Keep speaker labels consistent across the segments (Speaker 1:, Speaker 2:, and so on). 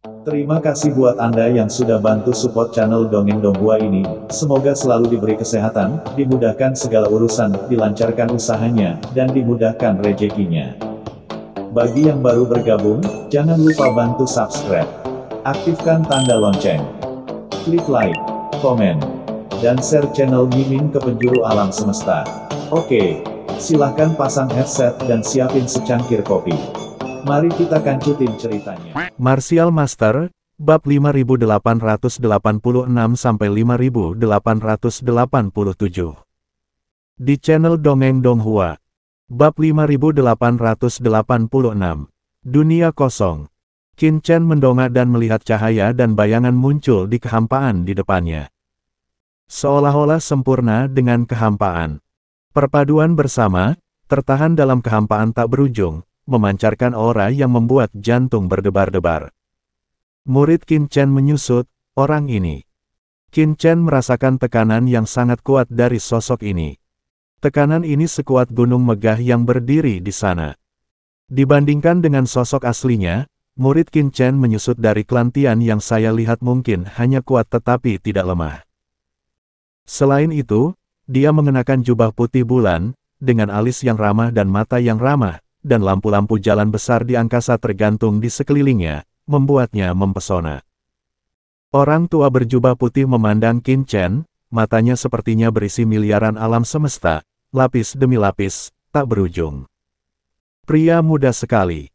Speaker 1: Terima kasih buat Anda yang sudah bantu support channel Dongeng Donghua ini. Semoga selalu diberi kesehatan, dimudahkan segala urusan, dilancarkan usahanya, dan dimudahkan rezekinya. Bagi yang baru bergabung, jangan lupa bantu subscribe. Aktifkan tanda lonceng. Klik like, komen, dan share channel Mimin ke penjuru alam semesta. Oke, silahkan pasang headset dan siapin secangkir kopi. Mari kita kancutin ceritanya.
Speaker 2: Martial Master, bab 5886-5887. Di channel Dongeng Donghua. Bab 5886. Dunia kosong. Qin Chen mendongak dan melihat cahaya dan bayangan muncul di kehampaan di depannya. Seolah-olah sempurna dengan kehampaan. Perpaduan bersama, tertahan dalam kehampaan tak berujung, memancarkan aura yang membuat jantung berdebar-debar. Murid Qin Chen menyusut, orang ini. Qin Chen merasakan tekanan yang sangat kuat dari sosok ini. Tekanan ini sekuat gunung megah yang berdiri di sana. Dibandingkan dengan sosok aslinya, murid Qin Chen menyusut dari klan Tian yang saya lihat mungkin hanya kuat tetapi tidak lemah. Selain itu, dia mengenakan jubah putih bulan, dengan alis yang ramah dan mata yang ramah, dan lampu-lampu jalan besar di angkasa tergantung di sekelilingnya, membuatnya mempesona. Orang tua berjubah putih memandang Qin Chen, matanya sepertinya berisi miliaran alam semesta, lapis demi lapis, tak berujung. Pria muda sekali.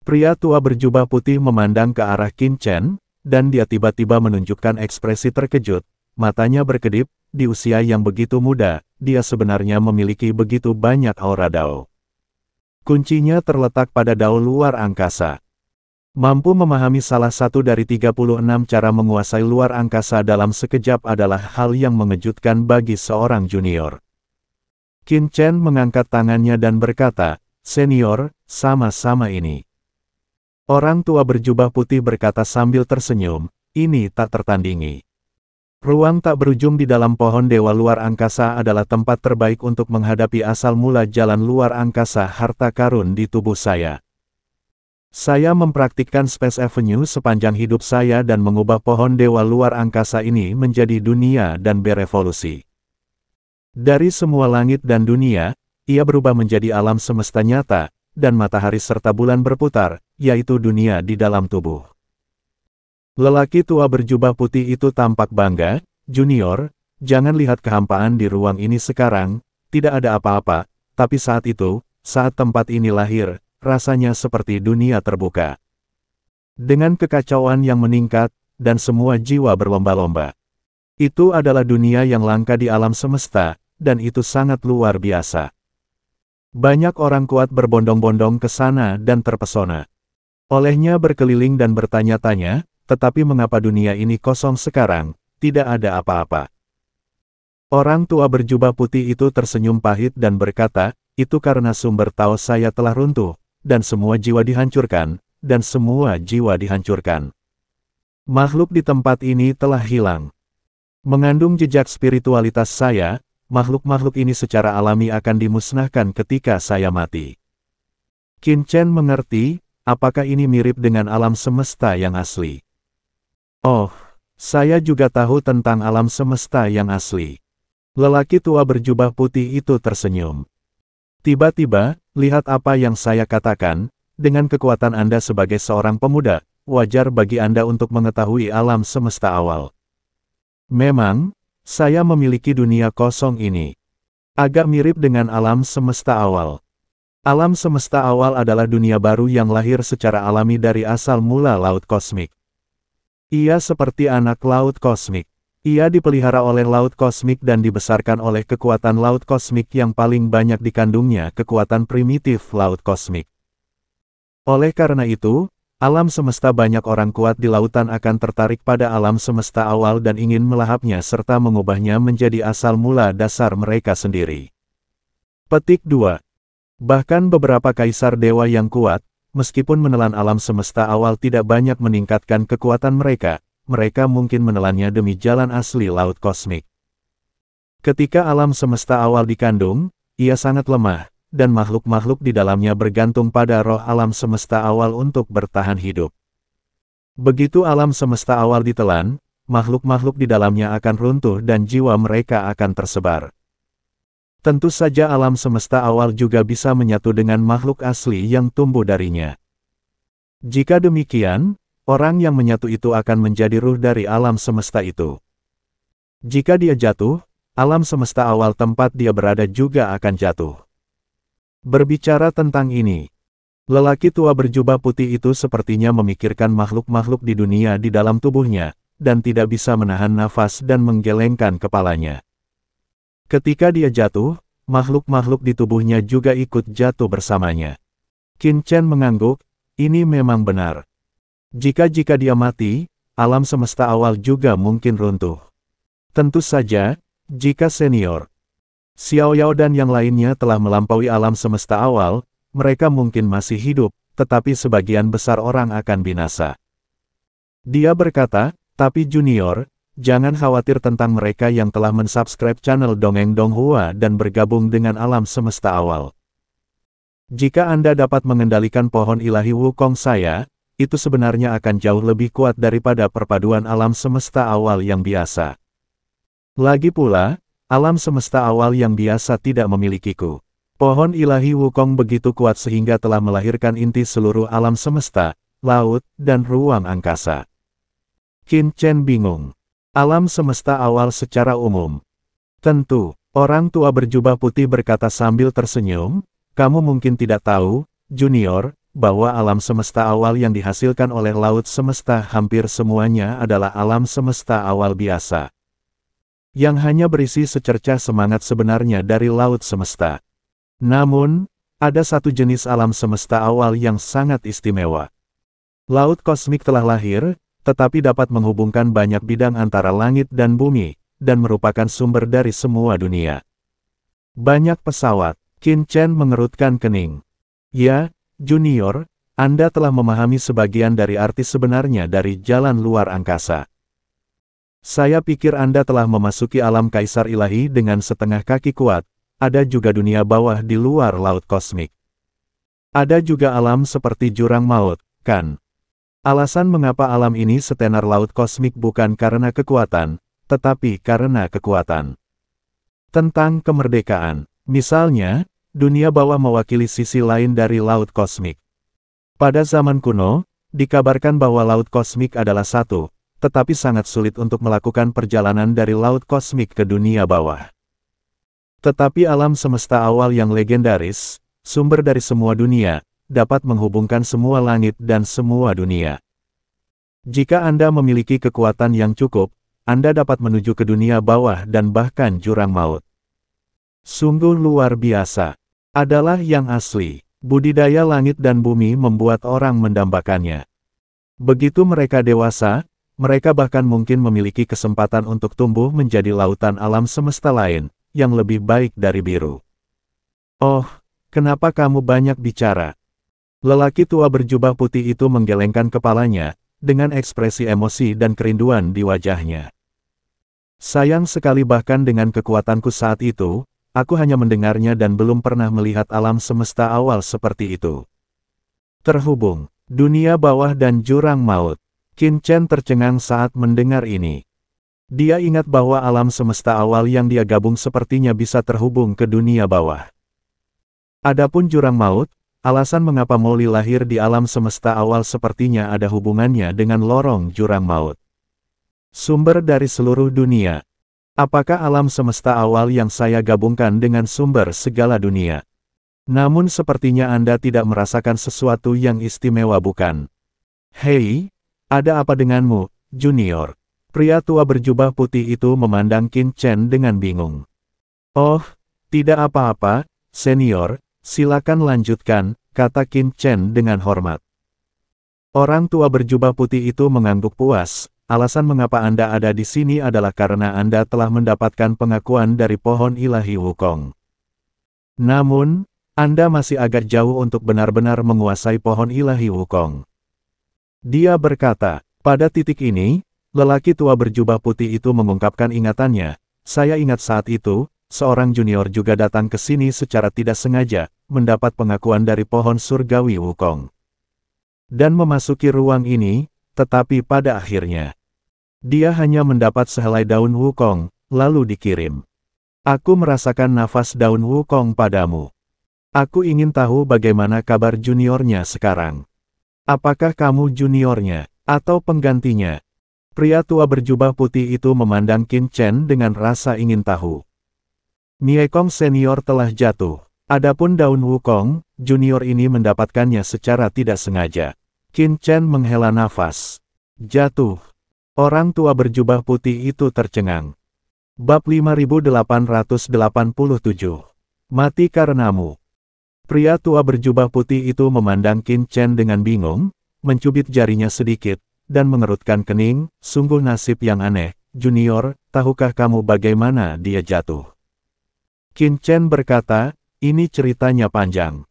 Speaker 2: Pria tua berjubah putih memandang ke arah Qin Chen, dan dia tiba-tiba menunjukkan ekspresi terkejut, matanya berkedip, di usia yang begitu muda, dia sebenarnya memiliki begitu banyak aura Dao. Kuncinya terletak pada Dao luar angkasa. Mampu memahami salah satu dari 36 cara menguasai luar angkasa dalam sekejap adalah hal yang mengejutkan bagi seorang junior. Qin Chen mengangkat tangannya dan berkata, "Senior, sama-sama ini." Orang tua berjubah putih berkata sambil tersenyum, "Ini tak tertandingi. Ruang tak berujung di dalam pohon dewa luar angkasa adalah tempat terbaik untuk menghadapi asal mula jalan luar angkasa harta karun di tubuh saya. Saya mempraktikkan Space Avenue sepanjang hidup saya dan mengubah pohon dewa luar angkasa ini menjadi dunia dan berevolusi. Dari semua langit dan dunia, ia berubah menjadi alam semesta nyata, dan matahari serta bulan berputar, yaitu dunia di dalam tubuh." Lelaki tua berjubah putih itu tampak bangga, "Junior, jangan lihat kehampaan di ruang ini sekarang, tidak ada apa-apa, tapi saat itu, saat tempat ini lahir, rasanya seperti dunia terbuka. Dengan kekacauan yang meningkat, dan semua jiwa berlomba-lomba. Itu adalah dunia yang langka di alam semesta, dan itu sangat luar biasa. Banyak orang kuat berbondong-bondong ke sana dan terpesona. Olehnya berkeliling dan bertanya-tanya, tetapi mengapa dunia ini kosong sekarang, tidak ada apa-apa." Orang tua berjubah putih itu tersenyum pahit dan berkata, "Itu karena sumber Tao saya telah runtuh, dan semua jiwa dihancurkan, dan semua jiwa dihancurkan. Makhluk di tempat ini telah hilang. Mengandung jejak spiritualitas saya, makhluk-makhluk ini secara alami akan dimusnahkan ketika saya mati." Qin Chen mengerti, apakah ini mirip dengan alam semesta yang asli. "Oh, saya juga tahu tentang alam semesta yang asli." Lelaki tua berjubah putih itu tersenyum. "Tiba-tiba, lihat apa yang saya katakan, dengan kekuatan Anda sebagai seorang pemuda, wajar bagi Anda untuk mengetahui alam semesta awal. Memang, saya memiliki dunia kosong ini. Agak mirip dengan alam semesta awal. Alam semesta awal adalah dunia baru yang lahir secara alami dari asal mula laut kosmik. Ia seperti anak laut kosmik. Ia dipelihara oleh laut kosmik dan dibesarkan oleh kekuatan laut kosmik yang paling banyak dikandungnya kekuatan primitif laut kosmik. Oleh karena itu, alam semesta banyak orang kuat di lautan akan tertarik pada alam semesta awal dan ingin melahapnya serta mengubahnya menjadi asal mula dasar mereka sendiri." Petik 2. Bahkan beberapa kaisar dewa yang kuat, meskipun menelan alam semesta awal tidak banyak meningkatkan kekuatan mereka, mereka mungkin menelannya demi jalan asli laut kosmik. Ketika alam semesta awal dikandung, ia sangat lemah, dan makhluk-makhluk di dalamnya bergantung pada roh alam semesta awal untuk bertahan hidup. Begitu alam semesta awal ditelan, makhluk-makhluk di dalamnya akan runtuh dan jiwa mereka akan tersebar. Tentu saja alam semesta awal juga bisa menyatu dengan makhluk asli yang tumbuh darinya. Jika demikian, orang yang menyatu itu akan menjadi ruh dari alam semesta itu. Jika dia jatuh, alam semesta awal tempat dia berada juga akan jatuh. Berbicara tentang ini, lelaki tua berjubah putih itu sepertinya memikirkan makhluk-makhluk di dunia di dalam tubuhnya, dan tidak bisa menahan nafas dan menggelengkan kepalanya. Ketika dia jatuh, makhluk-makhluk di tubuhnya juga ikut jatuh bersamanya. Qin Chen mengangguk, ini memang benar. Jika dia mati, alam semesta awal juga mungkin runtuh. Tentu saja, jika senior Xiao Yao dan yang lainnya telah melampaui alam semesta awal, mereka mungkin masih hidup, tetapi sebagian besar orang akan binasa. Dia berkata, tapi junior, jangan khawatir tentang mereka yang telah mensubscribe channel Dongeng Donghua dan bergabung dengan alam semesta awal. Jika Anda dapat mengendalikan pohon ilahi Wukong saya, itu sebenarnya akan jauh lebih kuat daripada perpaduan alam semesta awal yang biasa. Lagi pula, alam semesta awal yang biasa tidak memilikiku. Pohon ilahi Wukong begitu kuat sehingga telah melahirkan inti seluruh alam semesta, laut, dan ruang angkasa. Qin Chen bingung. Alam semesta awal secara umum. Tentu, orang tua berjubah putih berkata sambil tersenyum, kamu mungkin tidak tahu, junior, bahwa alam semesta awal yang dihasilkan oleh laut semesta hampir semuanya adalah alam semesta awal biasa. Yang hanya berisi secercah semangat sebenarnya dari laut semesta. Namun, ada satu jenis alam semesta awal yang sangat istimewa. Laut kosmik telah lahir, tetapi dapat menghubungkan banyak bidang antara langit dan bumi, dan merupakan sumber dari semua dunia. Banyak pesawat. Qin Chen mengerutkan kening. Ya, junior, Anda telah memahami sebagian dari arti sebenarnya dari jalan luar angkasa. Saya pikir Anda telah memasuki alam kaisar ilahi dengan setengah kaki kuat, ada juga dunia bawah di luar laut kosmik. Ada juga alam seperti jurang maut, kan? Alasan mengapa alam ini setenar laut kosmik bukan karena kekuatan, tetapi karena kekuatan. Tentang kemerdekaan, misalnya, dunia bawah mewakili sisi lain dari laut kosmik. Pada zaman kuno, dikabarkan bahwa laut kosmik adalah satu, tetapi sangat sulit untuk melakukan perjalanan dari laut kosmik ke dunia bawah. Tetapi alam semesta awal yang legendaris, sumber dari semua dunia, dapat menghubungkan semua langit dan semua dunia. Jika Anda memiliki kekuatan yang cukup, Anda dapat menuju ke dunia bawah dan bahkan jurang maut. Sungguh luar biasa. Adalah yang asli. Budidaya langit dan bumi membuat orang mendambakannya. Begitu mereka dewasa, mereka bahkan mungkin memiliki kesempatan untuk tumbuh menjadi lautan alam semesta lain, yang lebih baik dari biru. Oh, kenapa kamu banyak bicara? Lelaki tua berjubah putih itu menggelengkan kepalanya, dengan ekspresi emosi dan kerinduan di wajahnya. Sayang sekali bahkan dengan kekuatanku saat itu, aku hanya mendengarnya dan belum pernah melihat alam semesta awal seperti itu. Terhubung, dunia bawah dan jurang maut. Qin Chen tercengang saat mendengar ini. Dia ingat bahwa alam semesta awal yang dia gabung sepertinya bisa terhubung ke dunia bawah. Adapun jurang maut, alasan mengapa Molly lahir di alam semesta awal sepertinya ada hubungannya dengan lorong jurang maut. Sumber dari seluruh dunia. Apakah alam semesta awal yang saya gabungkan dengan sumber segala dunia? Namun sepertinya Anda tidak merasakan sesuatu yang istimewa bukan? Hei, ada apa denganmu, junior? Pria tua berjubah putih itu memandang Qin Chen dengan bingung. Oh, tidak apa-apa, senior. Silakan lanjutkan, kata Qin Chen dengan hormat. Orang tua berjubah putih itu mengangguk puas, alasan mengapa Anda ada di sini adalah karena Anda telah mendapatkan pengakuan dari pohon ilahi Wukong. Namun, Anda masih agak jauh untuk benar-benar menguasai pohon ilahi Wukong. Dia berkata, pada titik ini, lelaki tua berjubah putih itu mengungkapkan ingatannya, saya ingat saat itu, seorang junior juga datang ke sini secara tidak sengaja, mendapat pengakuan dari pohon surgawi Wukong. Dan memasuki ruang ini, tetapi pada akhirnya, dia hanya mendapat sehelai daun wukong, lalu dikirim. Aku merasakan nafas daun wukong padamu. Aku ingin tahu bagaimana kabar juniornya sekarang. Apakah kamu juniornya, atau penggantinya? Pria tua berjubah putih itu memandang Qin Chen dengan rasa ingin tahu. Miekong senior telah jatuh. Adapun daun wukong, junior ini mendapatkannya secara tidak sengaja. Qin Chen menghela nafas. Jatuh. Orang tua berjubah putih itu tercengang. Bab 5887. Mati karenamu. Pria tua berjubah putih itu memandang Qin Chen dengan bingung, mencubit jarinya sedikit, dan mengerutkan kening. Sungguh nasib yang aneh, junior, tahukah kamu bagaimana dia jatuh? Qin Chen berkata, ini ceritanya panjang.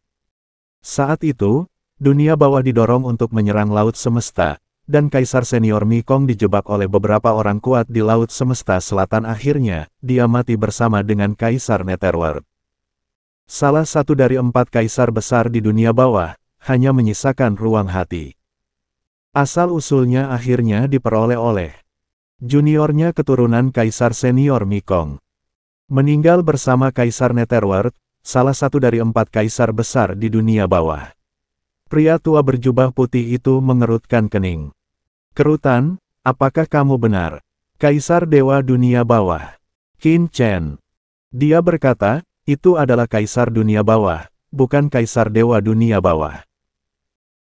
Speaker 2: Saat itu, dunia bawah didorong untuk menyerang Laut Semesta, dan Kaisar Senior Mikong dijebak oleh beberapa orang kuat di Laut Semesta Selatan. Akhirnya, dia mati bersama dengan Kaisar Netherworld. Salah satu dari 4 kaisar besar di dunia bawah, hanya menyisakan ruang hati. Asal-usulnya akhirnya diperoleh oleh juniornya keturunan Kaisar Senior Mikong. Meninggal bersama Kaisar Netherworld, salah satu dari 4 kaisar besar di dunia bawah. Pria tua berjubah putih itu mengerutkan kening. Kerutan, apakah kamu benar? Kaisar Dewa Dunia Bawah. Qin Chen. Dia berkata, itu adalah Kaisar Dunia Bawah, bukan Kaisar Dewa Dunia Bawah.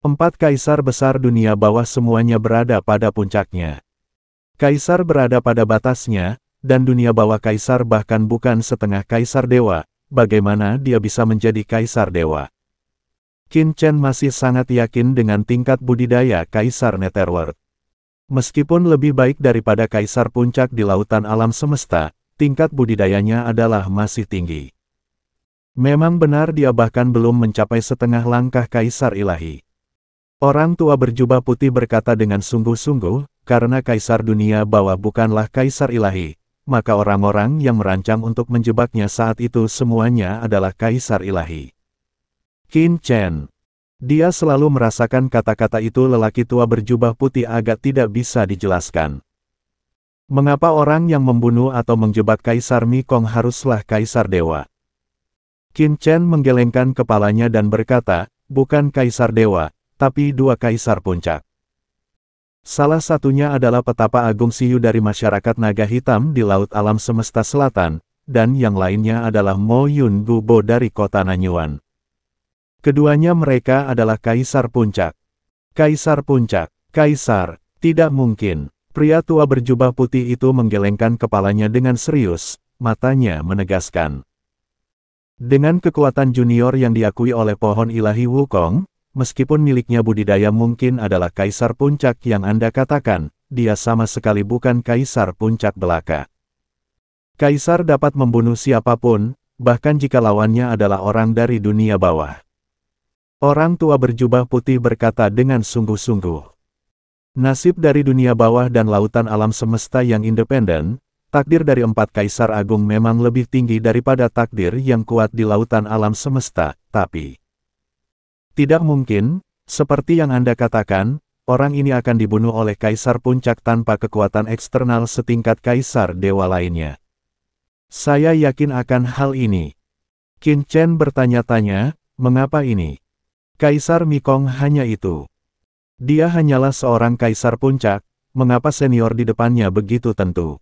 Speaker 2: 4 kaisar besar dunia bawah semuanya berada pada puncaknya. Kaisar berada pada batasnya, dan dunia bawah kaisar bahkan bukan setengah kaisar dewa. Bagaimana dia bisa menjadi kaisar dewa? Qin Chen masih sangat yakin dengan tingkat budidaya Kaisar Netherworld. Meskipun lebih baik daripada kaisar puncak di lautan alam semesta, tingkat budidayanya adalah masih tinggi. Memang benar dia bahkan belum mencapai setengah langkah kaisar ilahi. Orang tua berjubah putih berkata dengan sungguh-sungguh, karena kaisar dunia bawah bukanlah kaisar ilahi, maka orang-orang yang merancang untuk menjebaknya saat itu semuanya adalah kaisar ilahi. Qin Chen. Dia selalu merasakan kata-kata itu. Lelaki tua berjubah putih agak tidak bisa dijelaskan. Mengapa orang yang membunuh atau menjebak Kaisar Mikong haruslah kaisar dewa? Qin Chen menggelengkan kepalanya dan berkata, bukan kaisar dewa, tapi 2 kaisar puncak. Salah satunya adalah petapa Agung Siyu dari masyarakat naga hitam di Laut Alam Semesta Selatan, dan yang lainnya adalah Mo Yun Gubo dari kota Nanyuan. Keduanya mereka adalah kaisar puncak. Kaisar puncak, kaisar, tidak mungkin. Pria tua berjubah putih itu menggelengkan kepalanya dengan serius, matanya menegaskan. Dengan kekuatan junior yang diakui oleh pohon ilahi Wukong, meskipun miliknya budidaya mungkin adalah kaisar puncak yang Anda katakan, dia sama sekali bukan kaisar puncak belaka. Kaisar dapat membunuh siapapun, bahkan jika lawannya adalah orang dari dunia bawah. Orang tua berjubah putih berkata dengan sungguh-sungguh. Nasib dari dunia bawah dan lautan alam semesta yang independen, takdir dari 4 kaisar agung memang lebih tinggi daripada takdir yang kuat di lautan alam semesta, tapi tidak mungkin, seperti yang Anda katakan, orang ini akan dibunuh oleh kaisar puncak tanpa kekuatan eksternal setingkat kaisar dewa lainnya. Saya yakin akan hal ini. Qin Chen bertanya-tanya, mengapa ini? Kaisar Mikong hanya itu. Dia hanyalah seorang kaisar puncak, mengapa senior di depannya begitu tentu?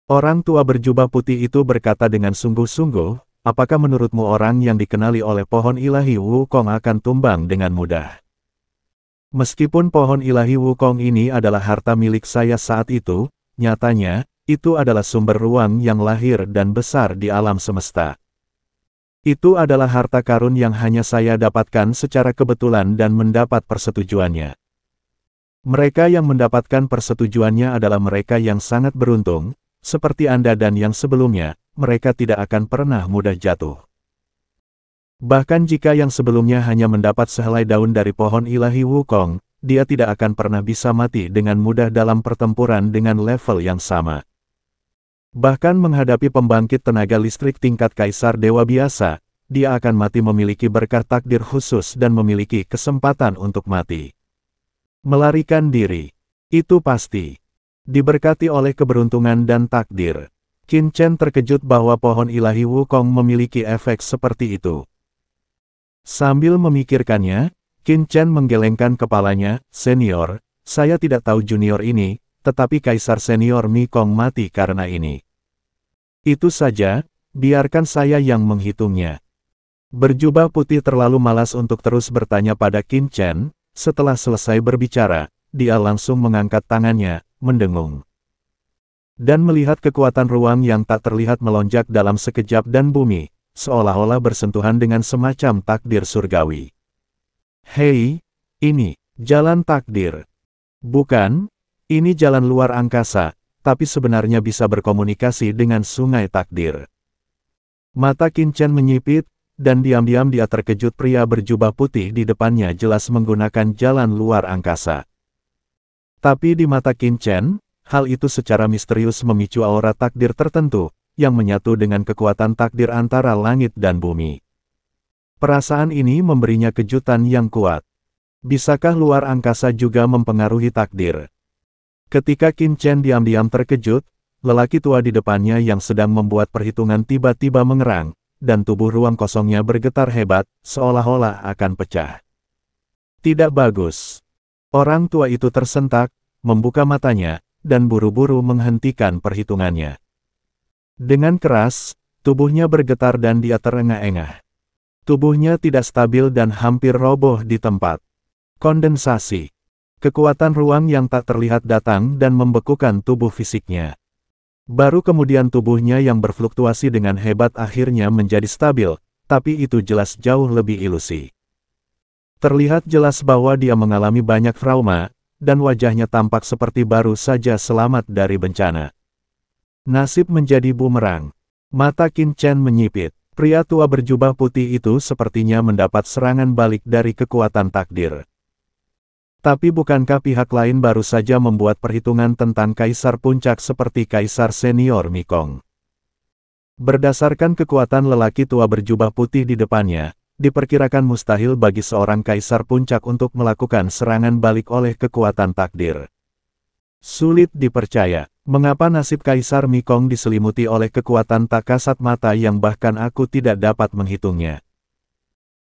Speaker 2: Orang tua berjubah putih itu berkata dengan sungguh-sungguh, apakah menurutmu orang yang dikenali oleh pohon ilahi Wukong akan tumbang dengan mudah? Meskipun pohon ilahi Wukong ini adalah harta milik saya saat itu, nyatanya, itu adalah sumber ruang yang lahir dan besar di alam semesta. Itu adalah harta karun yang hanya saya dapatkan secara kebetulan dan mendapat persetujuannya. Mereka yang mendapatkan persetujuannya adalah mereka yang sangat beruntung, seperti Anda dan yang sebelumnya, mereka tidak akan pernah mudah jatuh. Bahkan jika yang sebelumnya hanya mendapat sehelai daun dari pohon ilahi Wukong, dia tidak akan pernah bisa mati dengan mudah dalam pertempuran dengan level yang sama. Bahkan menghadapi pembangkit tenaga listrik tingkat kaisar dewa biasa, dia akan mati memiliki berkah takdir khusus dan memiliki kesempatan untuk mati. Melarikan diri. Itu pasti. Diberkati oleh keberuntungan dan takdir. Qin Chen terkejut bahwa pohon ilahi Wukong memiliki efek seperti itu. Sambil memikirkannya, Qin Chen menggelengkan kepalanya, "Senior, saya tidak tahu junior ini, tetapi Kaisar Senior Mi Kong mati karena ini. Itu saja, biarkan saya yang menghitungnya." Berjubah putih terlalu malas untuk terus bertanya pada Qin Chen. Setelah selesai berbicara, dia langsung mengangkat tangannya, mendengung. Dan melihat kekuatan ruang yang tak terlihat melonjak dalam sekejap dan bumi, seolah-olah bersentuhan dengan semacam takdir surgawi. "Hei, ini jalan takdir. Bukan, ini jalan luar angkasa, tapi sebenarnya bisa berkomunikasi dengan sungai takdir." Mata Qin Chen menyipit, dan diam-diam dia terkejut pria berjubah putih di depannya jelas menggunakan jalan luar angkasa. Tapi di mata Qin Chen, hal itu secara misterius memicu aura takdir tertentu, yang menyatu dengan kekuatan takdir antara langit dan bumi. Perasaan ini memberinya kejutan yang kuat. Bisakah luar angkasa juga mempengaruhi takdir? Ketika Qin Chen diam-diam terkejut, lelaki tua di depannya yang sedang membuat perhitungan tiba-tiba mengerang, dan tubuh ruang kosongnya bergetar hebat, seolah-olah akan pecah. Tidak bagus. Orang tua itu tersentak, membuka matanya, dan buru-buru menghentikan perhitungannya. Dengan keras, tubuhnya bergetar dan dia terengah-engah. Tubuhnya tidak stabil dan hampir roboh di tempat. Kondensasi. Kekuatan ruang yang tak terlihat datang dan membekukan tubuh fisiknya. Baru kemudian tubuhnya yang berfluktuasi dengan hebat akhirnya menjadi stabil, tapi itu jelas jauh lebih ilusi. Terlihat jelas bahwa dia mengalami banyak trauma, dan wajahnya tampak seperti baru saja selamat dari bencana. Nasib menjadi bumerang. Mata Qin Chen menyipit. Pria tua berjubah putih itu sepertinya mendapat serangan balik dari kekuatan takdir. Tapi bukankah pihak lain baru saja membuat perhitungan tentang Kaisar Puncak seperti Kaisar Senior Mi Kong? Berdasarkan kekuatan lelaki tua berjubah putih di depannya, diperkirakan mustahil bagi seorang Kaisar Puncak untuk melakukan serangan balik oleh kekuatan takdir. Sulit dipercaya, mengapa nasib Kaisar Mi Kong diselimuti oleh kekuatan tak kasat mata yang bahkan aku tidak dapat menghitungnya.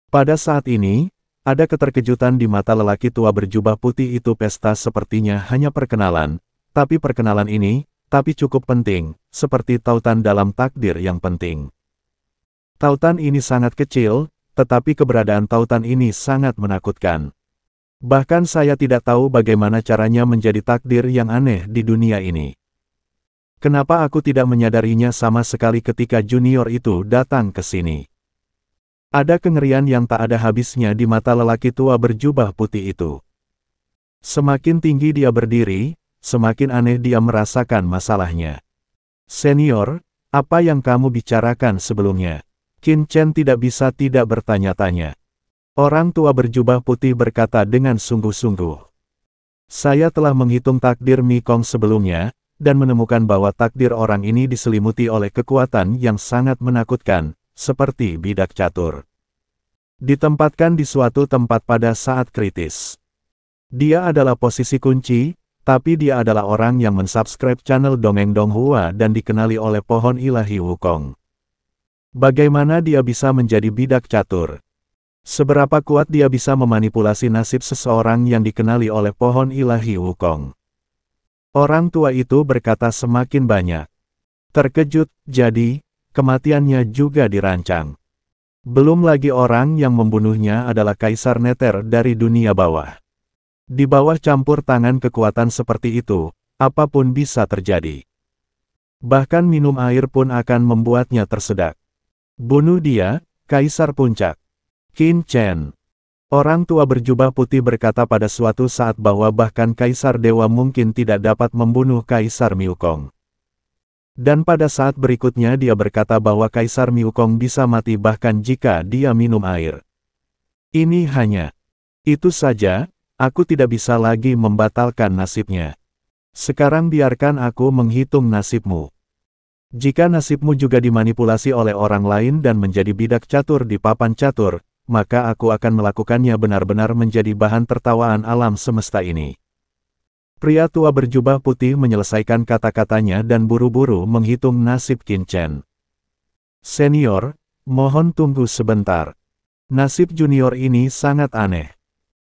Speaker 2: Pada saat ini, ada keterkejutan di mata lelaki tua berjubah putih itu. Pesta sepertinya hanya perkenalan, tapi perkenalan ini, tapi cukup penting, seperti tautan dalam takdir yang penting. Tautan ini sangat kecil, tetapi keberadaan tautan ini sangat menakutkan. Bahkan saya tidak tahu bagaimana caranya menjadi takdir yang aneh di dunia ini. Kenapa aku tidak menyadarinya sama sekali ketika junior itu datang ke sini? Ada kengerian yang tak ada habisnya di mata lelaki tua berjubah putih itu. Semakin tinggi dia berdiri, semakin aneh dia merasakan masalahnya. "Senior, apa yang kamu bicarakan sebelumnya?" Qin Chen tidak bisa tidak bertanya-tanya. Orang tua berjubah putih berkata dengan sungguh-sungguh. "Saya telah menghitung takdir Mi Kong sebelumnya, dan menemukan bahwa takdir orang ini diselimuti oleh kekuatan yang sangat menakutkan, seperti bidak catur. Ditempatkan di suatu tempat pada saat kritis. Dia adalah posisi kunci, tapi dia adalah orang yang mensubscribe channel Dongeng Donghua dan dikenali oleh pohon ilahi Wukong. Bagaimana dia bisa menjadi bidak catur? Seberapa kuat dia bisa memanipulasi nasib seseorang yang dikenali oleh pohon ilahi Wukong?" Orang tua itu berkata semakin banyak. Terkejut, jadi, kematiannya juga dirancang. Belum lagi orang yang membunuhnya adalah Kaisar Nether dari dunia bawah. Di bawah campur tangan kekuatan seperti itu, apapun bisa terjadi. Bahkan minum air pun akan membuatnya tersedak. Bunuh dia, Kaisar Puncak. Qin Chen. Orang tua berjubah putih berkata pada suatu saat bahwa bahkan Kaisar Dewa mungkin tidak dapat membunuh Kaisar Mi Wukong. Dan pada saat berikutnya dia berkata bahwa Kaisar Mi Wukong bisa mati bahkan jika dia minum air. Ini hanya. Itu saja, aku tidak bisa lagi membatalkan nasibnya. Sekarang biarkan aku menghitung nasibmu. Jika nasibmu juga dimanipulasi oleh orang lain dan menjadi bidak catur di papan catur, maka aku akan melakukannya benar-benar menjadi bahan tertawaan alam semesta ini. Pria tua berjubah putih menyelesaikan kata-katanya dan buru-buru menghitung nasib Qin Chen. Senior, mohon tunggu sebentar. Nasib junior ini sangat aneh.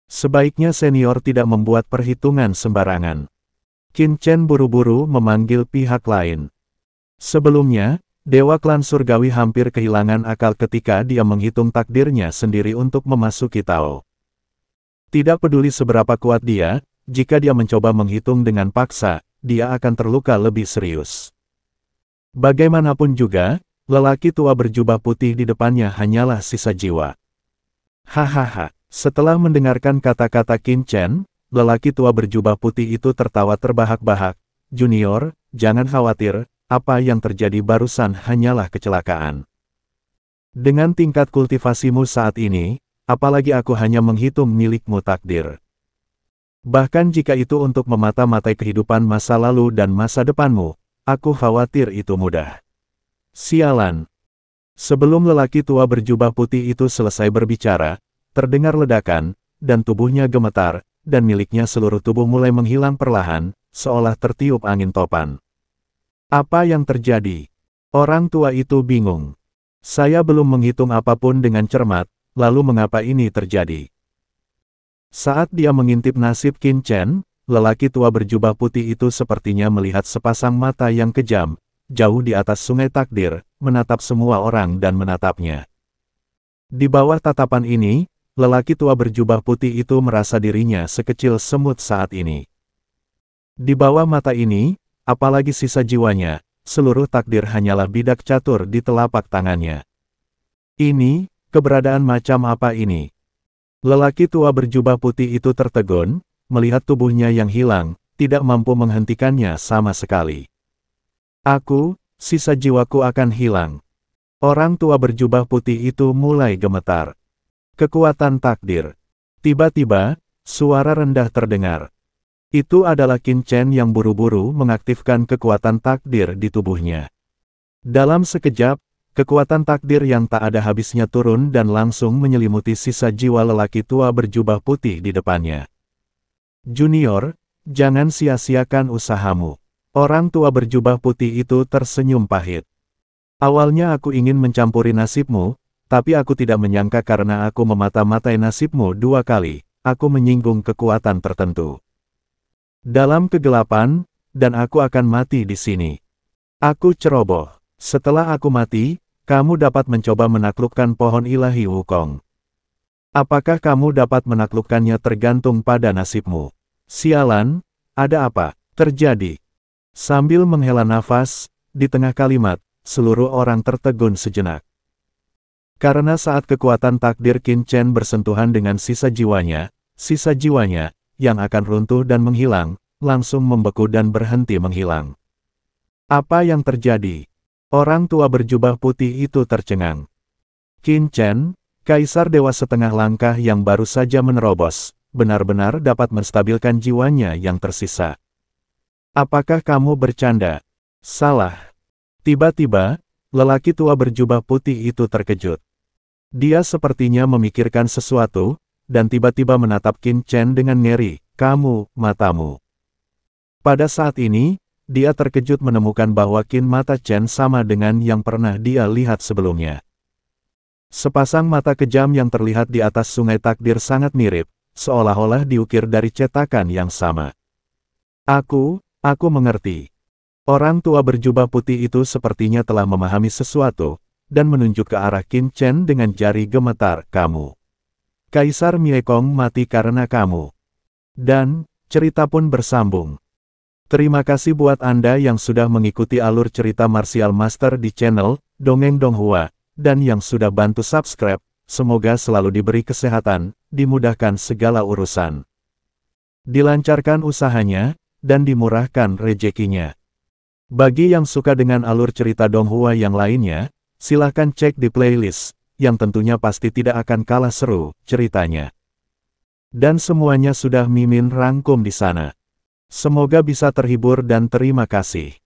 Speaker 2: Sebaiknya senior tidak membuat perhitungan sembarangan. Qin Chen buru-buru memanggil pihak lain. Sebelumnya, Dewa Klan Surgawi hampir kehilangan akal ketika dia menghitung takdirnya sendiri untuk memasuki Tao. Tidak peduli seberapa kuat dia, jika dia mencoba menghitung dengan paksa, dia akan terluka lebih serius. Bagaimanapun juga, lelaki tua berjubah putih di depannya hanyalah sisa jiwa. Hahaha, setelah mendengarkan kata-kata Qin Chen, lelaki tua berjubah putih itu tertawa terbahak-bahak. Junior, jangan khawatir, apa yang terjadi barusan hanyalah kecelakaan. Dengan tingkat kultivasimu saat ini, apalagi aku hanya menghitung milikmu takdir. Bahkan jika itu untuk memata-matai kehidupan masa lalu dan masa depanmu, aku khawatir itu mudah. Sialan. Sebelum lelaki tua berjubah putih itu selesai berbicara, terdengar ledakan, dan tubuhnya gemetar, dan miliknya seluruh tubuh mulai menghilang perlahan, seolah tertiup angin topan. Apa yang terjadi? Orang tua itu bingung. Saya belum menghitung apapun dengan cermat, lalu mengapa ini terjadi? Saat dia mengintip nasib Qin Chen, lelaki tua berjubah putih itu sepertinya melihat sepasang mata yang kejam, jauh di atas sungai takdir, menatap semua orang dan menatapnya. Di bawah tatapan ini, lelaki tua berjubah putih itu merasa dirinya sekecil semut saat ini. Di bawah mata ini, apalagi sisa jiwanya, seluruh takdir hanyalah bidak catur di telapak tangannya. Ini, keberadaan macam apa ini? Lelaki tua berjubah putih itu tertegun, melihat tubuhnya yang hilang, tidak mampu menghentikannya sama sekali. Aku, sisa jiwaku akan hilang. Orang tua berjubah putih itu mulai gemetar. Kekuatan takdir. Tiba-tiba, suara rendah terdengar. Itu adalah Qin Chen yang buru-buru mengaktifkan kekuatan takdir di tubuhnya. Dalam sekejap, kekuatan takdir yang tak ada habisnya turun dan langsung menyelimuti sisa jiwa lelaki tua berjubah putih di depannya. Junior, jangan sia-siakan usahamu. Orang tua berjubah putih itu tersenyum pahit. Awalnya aku ingin mencampuri nasibmu, tapi aku tidak menyangka karena aku memata-matai nasibmu 2 kali, aku menyinggung kekuatan tertentu. Dalam kegelapan, dan aku akan mati di sini. Aku ceroboh. Setelah aku mati, kamu dapat mencoba menaklukkan pohon ilahi Wukong. Apakah kamu dapat menaklukkannya tergantung pada nasibmu. Sialan, ada apa terjadi? Sambil menghela nafas, di tengah kalimat, seluruh orang tertegun sejenak. Karena saat kekuatan takdir Qin Chen bersentuhan dengan sisa jiwanya, yang akan runtuh dan menghilang, langsung membeku dan berhenti menghilang. Apa yang terjadi? Orang tua berjubah putih itu tercengang. Qin Chen, Kaisar Dewa setengah langkah yang baru saja menerobos, benar-benar dapat menstabilkan jiwanya yang tersisa. Apakah kamu bercanda? Salah. Tiba-tiba, lelaki tua berjubah putih itu terkejut. Dia sepertinya memikirkan sesuatu, dan tiba-tiba menatap Qin Chen dengan ngeri. Kamu, matamu. Pada saat ini, dia terkejut menemukan bahwa Qin mata Chen sama dengan yang pernah dia lihat sebelumnya. Sepasang mata kejam yang terlihat di atas sungai takdir sangat mirip, seolah-olah diukir dari cetakan yang sama. Aku mengerti. Orang tua berjubah putih itu sepertinya telah memahami sesuatu, dan menunjuk ke arah Qin Chen dengan jari gemetar. Kamu. Kaisar Miekong mati karena kamu. Dan, cerita pun bersambung. Terima kasih buat Anda yang sudah mengikuti alur cerita Martial Master di channel Dongeng Donghua, dan yang sudah bantu subscribe. Semoga selalu diberi kesehatan, dimudahkan segala urusan, dilancarkan usahanya, dan dimurahkan rezekinya. Bagi yang suka dengan alur cerita Donghua yang lainnya, silahkan cek di playlist, yang tentunya pasti tidak akan kalah seru ceritanya. Dan semuanya sudah Mimin rangkum di sana. Semoga bisa terhibur dan terima kasih.